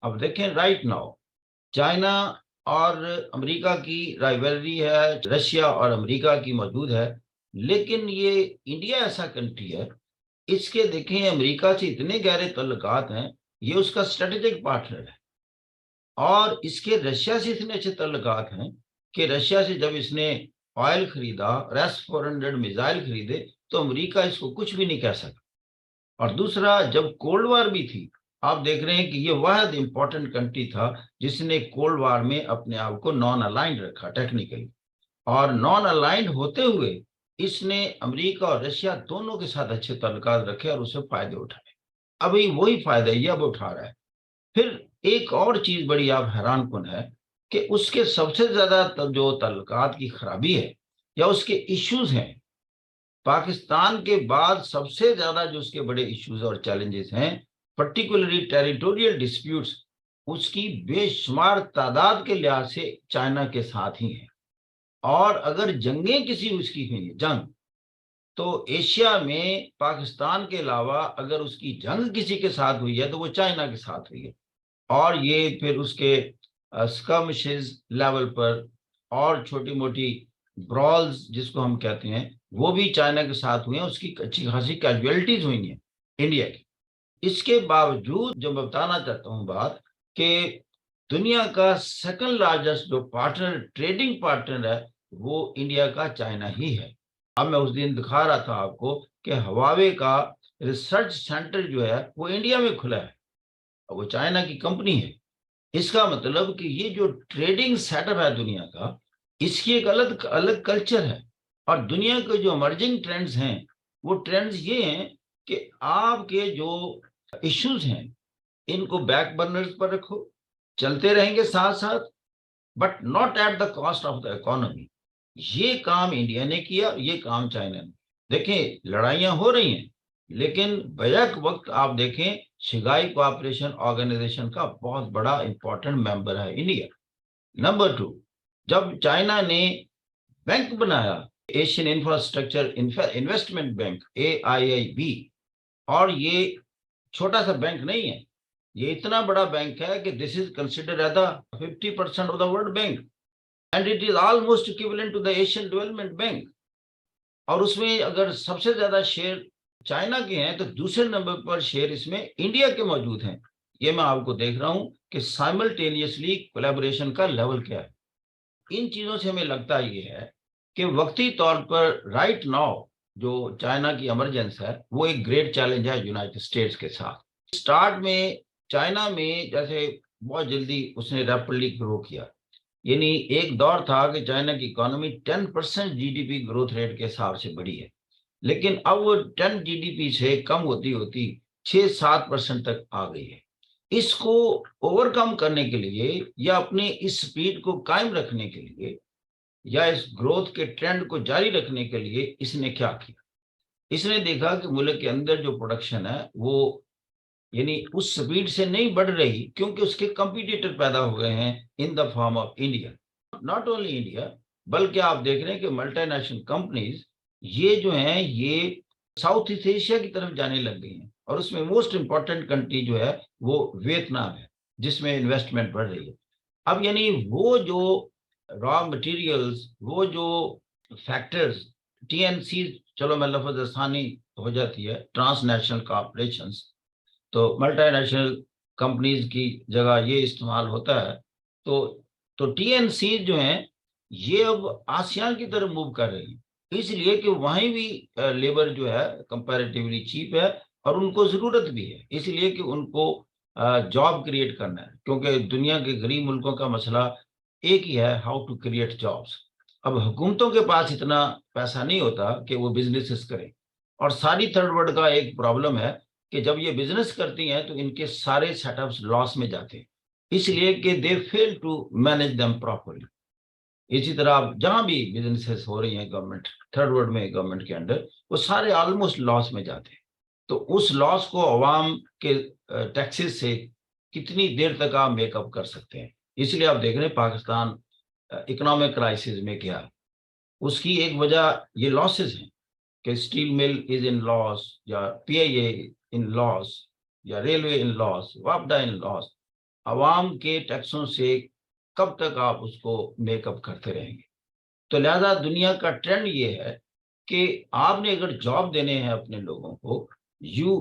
اب دیکھیں right now China اور امریکہ کی رائیولری ہے، رشیا اور امریکہ کی موجود ہے، لیکن یہ انڈیا ایسا کنٹری ہے، اس کے دیکھیں امریکہ سے اتنے گہرے تعلقات ہیں، یہ اس کا اسٹریٹجک پارٹنر ہے، اور اس کے رشیا سے اتنے اچھے تعلقات ہیں کہ رشیا سے جب اس نے آئل خریدا، ریس 400 میزائل خریدے، تو امریکہ اس کو کچھ بھی نہیں کہہ سکا۔ اور دوسرا، جب کولڈ وار بھی تھی، آپ دیکھ رہے ہیں کہ یہ واحد امپورٹنٹ کنٹری تھا جس نے کولڈ وار میں اپنے آپ کو نان الائنڈ رکھا ٹیکنیکلی، اور نان الائنڈ ہوتے ہوئے اس نے امریکہ اور رشیا دونوں کے ساتھ اچھے تعلقات رکھے اور اسے فائدے اٹھائے۔ ابھی وہی فائدہ یہ اب اٹھا رہا ہے۔ پھر ایک اور چیز بڑی آپ حیران کن ہے کہ اس کے سب سے زیادہ جو تعلقات کی خرابی ہے یا اس کے ایشوز ہیں، پاکستان کے بعد سب سے زیادہ جو اس کے بڑے ایشوز اور چیلنجز ہیں، پرٹیکولرلی ٹیریٹوریل ڈسپیوٹس، اس کی بے شمار تعداد کے لحاظ سے چائنا کے ساتھ ہی ہیں۔ اور اگر جنگیں کسی اس کی ہوئی ہیں، جنگ، تو ایشیا میں پاکستان کے علاوہ اگر اس کی جنگ کسی کے ساتھ ہوئی ہے تو وہ چائنا کے ساتھ ہوئی ہے، اور یہ پھر اس کے اسکرمشز لیول پر اور چھوٹی موٹی برالز جس کو ہم کہتے ہیں، وہ بھی چائنا کے ساتھ ہوئے ہیں، اس کی اچھی خاصی کیجویلٹیز ہوئی ہیں انڈیا کی۔ اس کے باوجود جو میں بتانا چاہتا ہوں بات، کہ دنیا کا سیکنڈ لارجسٹ جو پارٹنر، ٹریڈنگ پارٹنر ہے، وہ انڈیا کا چائنا ہی ہے۔ اب میں اس دن دکھا رہا تھا آپ کو کہ ہواوے کا ریسرچ سینٹر جو ہے وہ انڈیا میں کھلا ہے، وہ چائنا کی کمپنی ہے۔ اس کا مطلب کہ یہ جو ٹریڈنگ سیٹ اپ ہے دنیا کا، اس کی ایک الگ کلچر ہے، اور دنیا کے جو امرجنگ ٹرینڈز ہیں، وہ ٹرینڈز یہ ہیں کہ آپ کے جو ایشوز ہیں ان کو بیک برنرز پر رکھو، چلتے رہیں گے ساتھ ساتھ، but not at the cost of the economy. یہ کام انڈیا نے کیا، یہ کام چائنا نے۔ دیکھیں لڑائیاں ہو رہی ہیں، لیکن بیک وقت آپ دیکھیں شنگھائی کوآپریشن آرگنائزیشن کا بہت بڑا امپورٹنٹ ممبر ہے انڈیا۔ نمبر 2، جب چائنا نے بینک بنایا، Asian infrastructure investment bank AIIB، اور یہ چھوٹا سا بینک نہیں ہے، یہ اتنا بڑا بینک ہے کہ this is considered as the 50% of the World Bank, and it is almost equivalent to the Asian Development Bank. اور اس میں اگر سب سے زیادہ شیئر چائنا کے ہیں تو دوسرے نمبر پر شیئر اس میں انڈیا کے موجود ہیں۔ یہ میں آپ کو دیکھ رہا ہوں کہ سائملٹینیسلی کولیبوریشن کا لیول کیا ہے۔ ان چیزوں سے ہمیں لگتا یہ ہے کہ وقتی طور پر رائٹ ناؤ جو چائنا کی ایمرجنس ہے وہ ایک گریٹ چیلنج ہے یونائٹڈ اسٹیٹس کے ساتھ۔ سٹارٹ میں چائنا میں جیسے بہت جلدی اس نے ریپڈلی گرو کیا، یعنی ایک دور تھا کہ چائنا کی اکانومی 10% GDP گروتھ ریٹ کے حساب سے بڑھی ہے، لیکن اب وہ 10 GDP سے کم ہوتی ہوتی 6-7% تک آ گئی ہے۔ اس کو اوور کم کرنے کے لیے یا اپنے اس سپیڈ کو قائم رکھنے کے لیے یا اس گروتھ کے ٹرینڈ کو جاری رکھنے کے لیے اس نے کیا کیا؟ اس نے دیکھا کہ ملک کے اندر جو پروڈکشن ہے وہ یعنی اس سپیڈ سے نہیں بڑھ رہی، کیونکہ اس کے کمپیٹیٹر پیدا ہو گئے ہیں in the form of India. Not only India, بلکہ آپ دیکھ رہے ہیں کہ ملٹی نیشنل کمپنیز یہ جو ہیں یہ ساؤتھ ایسٹ ایشیا کی طرف جانے لگ گئی ہیں، اور اس میں موسٹ امپورٹنٹ کنٹری جو ہے وہ ویتنام ہے جس میں انویسٹمنٹ بڑھ رہی ہے۔ اب یعنی وہ جو را مٹیریلز، وہ جو فیکٹرز، TNC، چلو میں لفظ آسانی ہو جاتی ہے، ٹرانس نیشنل کارپوریشنز، تو ملٹی نیشنل کمپنیز کی جگہ یہ استعمال ہوتا ہے، تو TNC جو ہیں یہ اب آسیان کی طرف موو کر رہی ہیں، اس لیے کہ وہیں بھی لیبر جو ہے کمپیریٹیولی چیپ ہے، اور ان کو ضرورت بھی ہے، اس لیے کہ ان کو جاب کریٹ کرنا ہے، کیونکہ دنیا کے غریب ملکوں کا مسئلہ ایک ہی ہے، ہاؤ ٹو کریٹ جابس۔ اب حکومتوں کے پاس اتنا پیسہ نہیں ہوتا کہ وہ بزنسز کریں، اور ساری تھرڈ ورلڈ کا ایک پرابلم ہے کہ جب یہ بزنس کرتی ہیں تو ان کے سارے سیٹ اپس لاس میں جاتے ہیں، اس لیے کہ دے فیل ٹو مینج دم پراپرلی۔ اسی طرح اب جہاں بھی بزنسز ہو رہی ہیں گورنمنٹ، تھرڈ ورلڈ میں گورنمنٹ کے انڈر، وہ سارے آلموسٹ لاس میں جاتے ہیں، تو اس لاس کو عوام کے ٹیکسز سے کتنی دیر تک آپ میک اپ کر سکتے ہیں؟ اس لیے آپ دیکھ رہے ہیں پاکستان اکنامک کرائسس میں کیا، اس کی ایک وجہ یہ لاسز ہیں کہ اسٹیل مل از ان لاس، یا PIA ان لاس، یا ریلوے ان لاس، وابڈا ان لاس۔ عوام کے ٹیکسوں سے کب تک آپ اس کو میک اپ کرتے رہیں گے؟ تو لہذا دنیا کا ٹرینڈ یہ ہے کہ آپ نے اگر جاب دینے ہیں اپنے لوگوں کو، you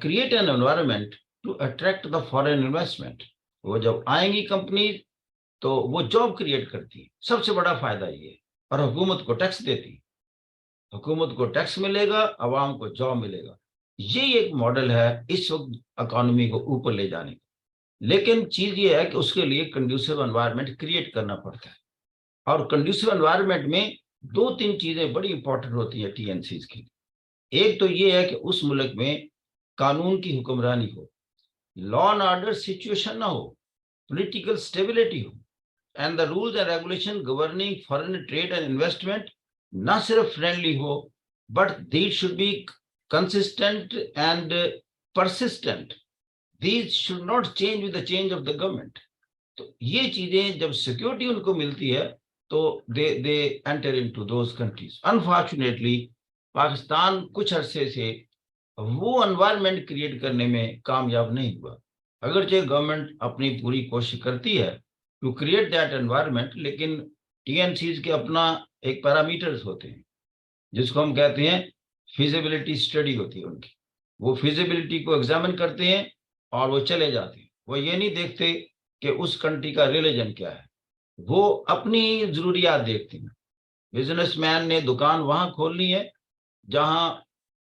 create an environment to attract the foreign investment. وہ جب آئیں گی کمپنیز تو وہ جاب کریٹ کرتی ہے، سب سے بڑا فائدہ یہ ہے، اور حکومت کو ٹیکس دیتی ہے. حکومت کو ٹیکس ملے گا، عوام کو جاب ملے گا. یہ ایک ماڈل ہے اس وقت اکانومی کو اوپر لے جانے کا. لیکن چیز یہ ہے کہ اس کے لیے کنڈیوسو انوائرمنٹ کریٹ کرنا پڑتا ہے. اور کنڈیوسو انوائرمنٹ میں دو تین چیزیں بڑی امپورٹنٹ ہوتی ہیں ٹی این سیز کی. ایک تو یہ ہے کہ اس ملک میں قانون کی حکمرانی ہو، لا اینڈ آرڈر سچویشن نہ ہو، پولیٹیکل اسٹیبلٹی ہو، and the rules and regulation governing foreign trade and investment نہ صرف فرینڈلی ہو but that should be consistent and persistent. These should not change with the change of the government. تو یہ چیزیں جب سیکورٹی ان کو ملتی ہے تو they enter into those countries. Unfortunately Pakistan کچھ عرصے سے وہ انوائرمنٹ کریٹ کرنے میں کامیاب نہیں ہوا. اگرچہ گورنمنٹ اپنی پوری کوشش کرتی ہے ٹو کریٹ دیٹ انوائرمنٹ، لیکن ٹی این سیز کے اپنا ایک پیرامیٹرز ہوتے ہیں جس کو ہم کہتے ہیں فیزیبلٹی اسٹڈی ہوتی ہے ان کی. وہ فیزیبلٹی کو ایگزامن کرتے ہیں اور وہ چلے جاتے ہیں. وہ یہ نہیں دیکھتے کہ اس کنٹری کا ریلیجن کیا ہے، وہ اپنی ضروریات دیکھتے ہیں. بزنس مین نے دکان وہاں کھولنی ہے جہاں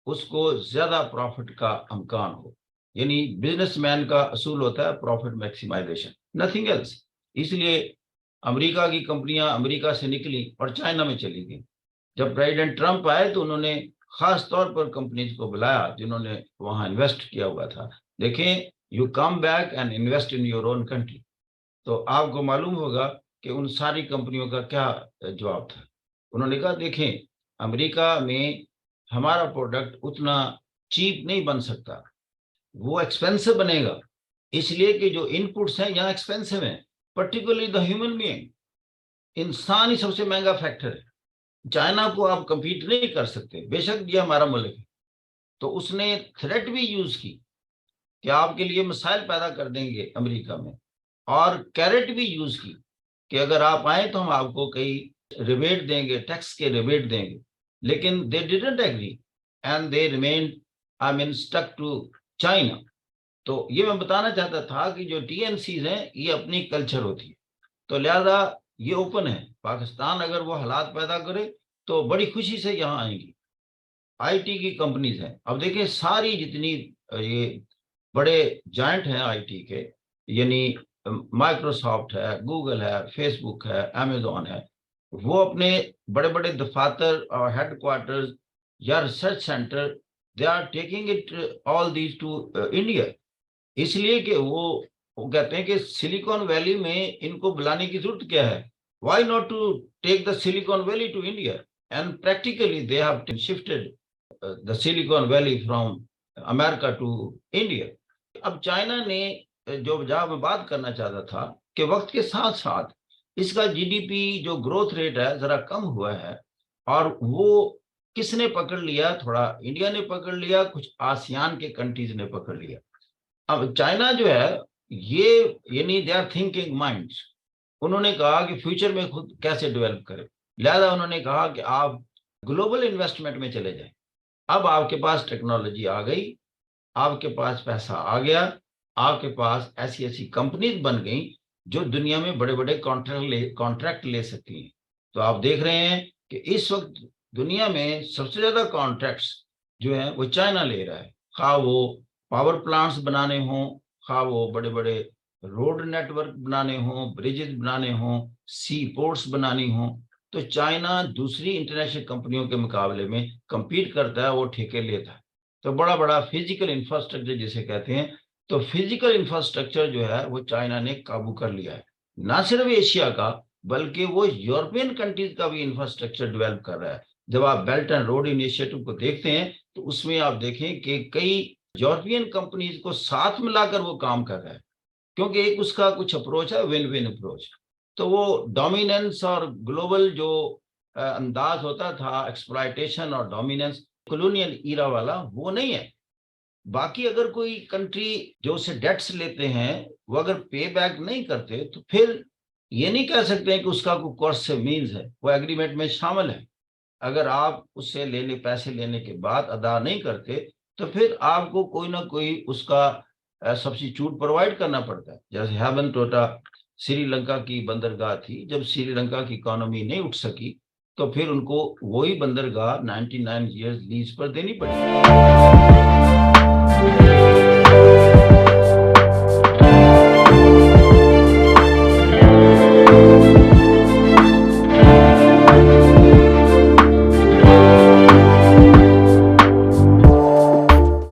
اس کو زیادہ پروفٹ کا امکان ہو. یعنی بزنس مین کا اصول ہوتا ہے پروفٹ میکسیمائزیشن، نتھنگ ایلس. اس لیے امریکہ کی کمپنیاں امریکہ سے نکلی اور چائنا میں چلی گئی. جب پریزیڈنٹ ٹرمپ آئے تو انہوں نے خاص طور پر کمپنیز کو بلایا جنہوں نے وہاں انویسٹ کیا ہوا تھا. دیکھیں، you come back and invest in your own country. تو آپ کو معلوم ہوگا کہ ان ساری کمپنیوں کا کیا جواب تھا. انہوں نے کہا دیکھیں امریکہ میں ہمارا پروڈکٹ اتنا چیپ نہیں بن سکتا، وہ ایکسپینسو بنے گا، اس لیے کہ جو ان پٹس ہیں یہاں ایکسپینسو ہیں، پرٹیکولرلی دا ہیومن بینگ. انسان ہی سب سے مہنگا فیکٹر ہے. چائنا کو آپ کمپیٹ نہیں کر سکتے، بے شک یہ ہمارا ملک ہے. تو اس نے تھریٹ بھی یوز کی کہ آپ کے لیے مسائل پیدا کر دیں گے امریکہ میں، اور کیرٹ بھی یوز کی کہ اگر آپ آئیں تو ہم آپ کو کئی ریبیٹ دیں گے، ٹیکس کے ریبیٹ دیں گے. لیکن they didn't agree and they remained stick to China. تو یہ میں بتانا چاہتا تھا کہ جو ٹی این سیز ہیں یہ اپنی کلچر ہوتی ہے. تو لہذا یہ اوپن ہے. پاکستان اگر وہ حالات پیدا کرے تو بڑی خوشی سے یہاں آئیں گی. آئی ٹی کی کمپنیز ہیں، اب دیکھیں ساری جتنی یہ بڑے جائنٹ ہیں آئی ٹی کے، یعنی مائکروسافٹ ہے، گوگل ہے، فیس بک ہے، امیزون ہے، وہ اپنے بڑے بڑے دفاتر اور ہیڈ کوارٹرز یا research centre they are taking it all these to India. اس لیے کہ وہ کہتے ہیں کہ سلیکون ویلی میں ان کو بلانے کی ضرورت کیا ہے. Why not to take the Silicon Valley to India? And practically they have shifted the Silicon Valley from America to India. اب چائنا نے جو جہاں میں بات کرنا چاہتا تھا کہ وقت کے ساتھ ساتھ اس کا جی ڈی پی جو گروتھ ریٹ ہے ذرا کم ہوا ہے، اور وہ کس نے پکڑ لیا؟ تھوڑا انڈیا نے پکڑ لیا، کچھ آسیان کے کنٹریز نے پکڑ لیا. اب چائنا جو ہے یہ یعنی دے آر تھنکنگ مائنڈس. انہوں نے کہا کہ فیوچر میں خود کیسے ڈیولپ کرے، لہذا انہوں نے کہا کہ آپ گلوبل انویسٹمنٹ میں چلے جائیں. اب آپ کے پاس ٹیکنالوجی آ گئی، آپ کے پاس پیسہ آ گیا، آپ کے پاس ایسی ایسی کمپنیز بن گئیں جو دنیا میں بڑے بڑے کانٹریکٹ لے سکتی ہیں. تو آپ دیکھ رہے ہیں کہ اس وقت دنیا میں سب سے زیادہ کانٹریکٹس جو ہیں وہ چائنا لے رہا ہے، خواہ وہ پاور پلانٹس بنانے ہوں، خواہ وہ بڑے بڑے روڈ نیٹ ورک بنانے ہوں، بریجز بنانے ہوں، سی پورٹس بنانی ہوں. تو چائنا دوسری انٹرنیشنل کمپنیوں کے مقابلے میں کمپیٹ کرتا ہے، وہ ٹھیکے لیتا ہے. تو بڑا بڑا فزیکل انفراسٹرکچر جسے کہتے ہیں، تو فزیکل انفراسٹرکچر جو ہے وہ چائنا نے قابو کر لیا ہے. نہ صرف ایشیا کا بلکہ وہ یورپین کنٹریز کا بھی انفراسٹرکچر ڈیولپ کر رہا ہے. جب آپ بیلٹ اینڈ روڈ انیشیٹو کو دیکھتے ہیں تو اس میں آپ دیکھیں کہ کئی یورپین کمپنیز کو ساتھ ملا کر وہ کام کر رہا ہے، کیونکہ ایک اس کا کچھ اپروچ ہے، ون ون اپروچ. تو وہ ڈومیننس اور گلوبل جو انداز ہوتا تھا ایکسپلائٹیشن اور ڈومیننس کولونیل ایرا والا، وہ نہیں ہے. باقی اگر کوئی کنٹری جو اسے ڈیٹس لیتے ہیں وہ اگر پے بیک نہیں کرتے تو پھر یہ نہیں کہہ سکتے ہیں کہ اس کا کوئی کورس سے مینز ہے، وہ ایگریمنٹ میں شامل ہے۔ اگر آپ اس سے پیسے لینے کے بعد ادا نہیں کرتے تو پھر آپ کو کوئی نہ کوئی اس کا سبسٹیچیوٹ پرووائڈ کرنا پڑتا ہے۔ جیسے ہیبن ٹوٹا سری لنکا کی بندرگاہ تھی، جب سری لنکا کی اکانومی نہیں اٹھ سکی تو پھر ان کو وہی بندرگاہ 99 ایئرز لیز پر دینی پڑی۔